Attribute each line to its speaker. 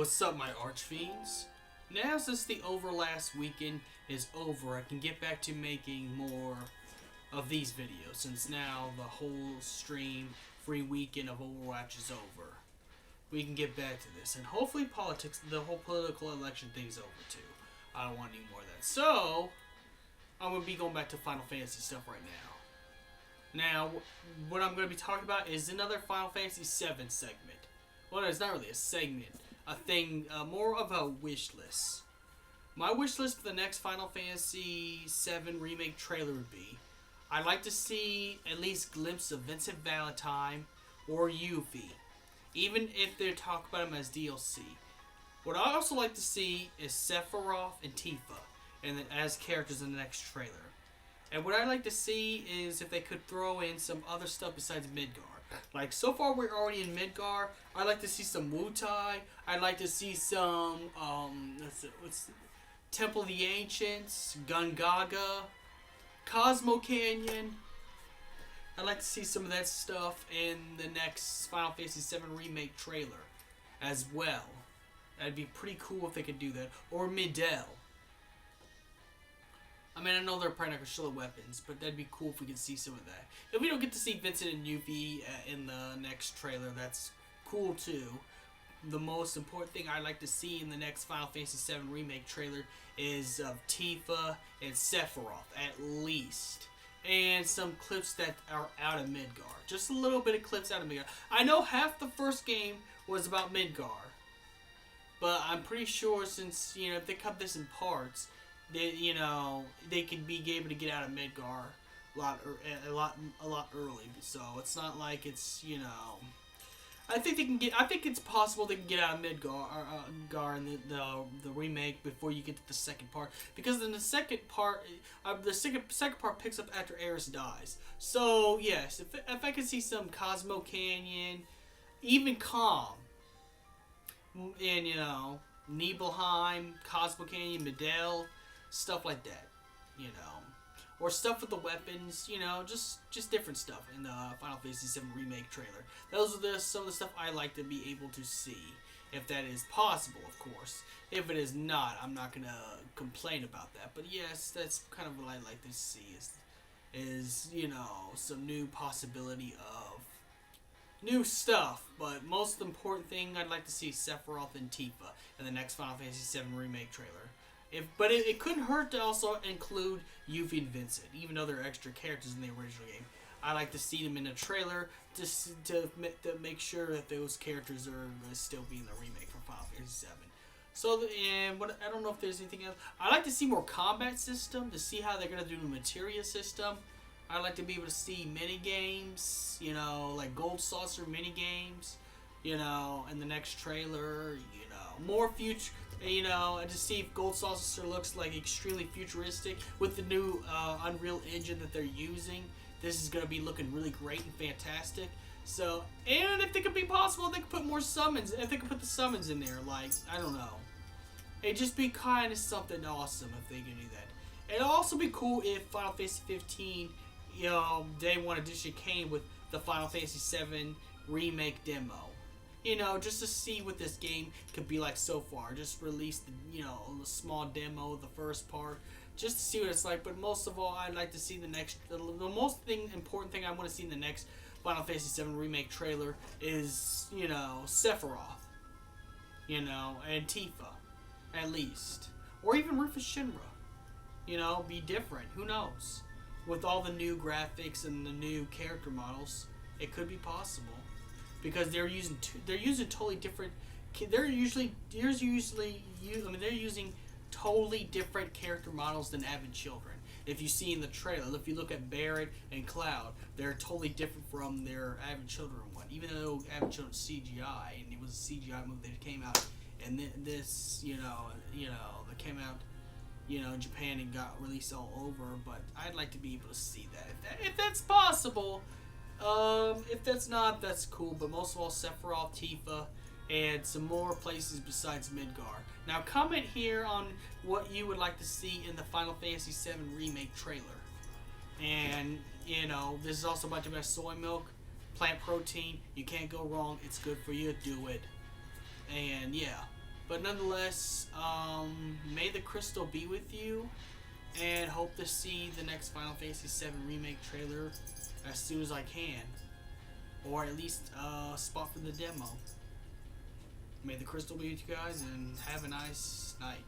Speaker 1: What's up, my archfiends? Now since the Overlast weekend is over, I can get back to making more of these videos, since now the whole stream free weekend of Overwatch is over. We can get back to this, and hopefully politics, the whole political election thing's over too. I don't want any more of that. So, I'm going to be going back to Final Fantasy stuff right now. Now, what I'm going to be talking about is another Final Fantasy VII segment. Well, it's not really a segment. A thing, more of a wish list. My wish list for the next Final Fantasy VII Remake trailer would be, I'd like to see at least a glimpse of Vincent Valentine or Yuffie, even if they talk about him as DLC. What I also like to see is Sephiroth and Tifa and as characters in the next trailer. And what I'd like to see is if they could throw in some other stuff besides Midgar. Like, so far we're already in Midgar. I'd like to see some Wutai. I'd like to see some, Temple of the Ancients, Gungaga, Cosmo Canyon. I'd like to see some of that stuff in the next Final Fantasy VII Remake trailer as well. That'd be pretty cool if they could do that. Or Midel. I mean, I know they're probably not going to show the weapons, but that'd be cool if we could see some of that. If we don't get to see Vincent and Yuffie in the next trailer, that's cool too. The most important thing I'd like to see in the next Final Fantasy VII Remake trailer is Tifa and Sephiroth, at least. And some clips that are out of Midgar. Just a little bit of clips out of Midgar. I know half the first game was about Midgar. But I'm pretty sure since, if they cut this in parts, they could be able to get out of Midgar a lot early. So it's not like it's, I think they can get. I think it's possible they can get out of Midgar in the remake before you get to the second part, because in the second part, the second part picks up after Aerith dies. So yes, if I could see some Cosmo Canyon, even Calm, and Nibelheim, Cosmo Canyon, Midel. Stuff like that, or stuff with the weapons, just different stuff in the Final Fantasy VII Remake trailer. Those are some of the stuff I like to be able to see, if that is possible, of course. If it is not, I'm not gonna complain about that. But yes, that's kind of what I like to see is some new possibility of new stuff. But most important thing I'd like to see Sephiroth and Tifa in the next Final Fantasy VII Remake trailer. But it couldn't hurt to also include Yuffie and Vincent, even though they're extra characters in the original game. I like to see them in a trailer just to make sure that those characters are going to still be in the remake for Final Fantasy VII. So, I don't know if there's anything else. I like to see more combat system, to see how they're going to do the materia system. I like to be able to see mini games, like Gold Saucer mini games, in the next trailer, more future. And to see if Gold Saucer looks like extremely futuristic with the new Unreal Engine that they're using. This is going to be looking really great and fantastic. So, and if they could be possible, they could put more summons. If they could put the summons in there, like, I don't know. It'd just be kind of something awesome if they could do that. It'd also be cool if Final Fantasy 15, Day 1 edition came with the Final Fantasy VII Remake demo. Just to see what this game could be like so far. Just release a small demo of the first part, just to see what it's like. But most of all, I'd like to see the most important thing I want to see in the next Final Fantasy VII Remake trailer is, Sephiroth, and Tifa, at least. Or even Rufus Shinra. Be different. Who knows? With all the new graphics and the new character models, it could be possible. Because they're using totally different. They're using totally different character models than Avid Children. If you see in the trailer, if you look at Barret and Cloud, they're totally different from their Avid Children one. Even though Avid Children's CGI, and it was a CGI movie that came out, and this, that came out, in Japan and got released all over. But I'd like to be able to see that if that's possible. If that's not, that's cool, but most of all, Sephiroth, Tifa, and some more places besides Midgar. Now, comment here on what you would like to see in the Final Fantasy VII Remake trailer. And, this is also about to be soy milk, plant protein. You can't go wrong. It's good for you. Do it. And, yeah. But nonetheless, may the crystal be with you, and hope to see the next Final Fantasy VII Remake trailer as soon as I can. Or at least a spot for the demo. May the crystal be with you guys, and have a nice night.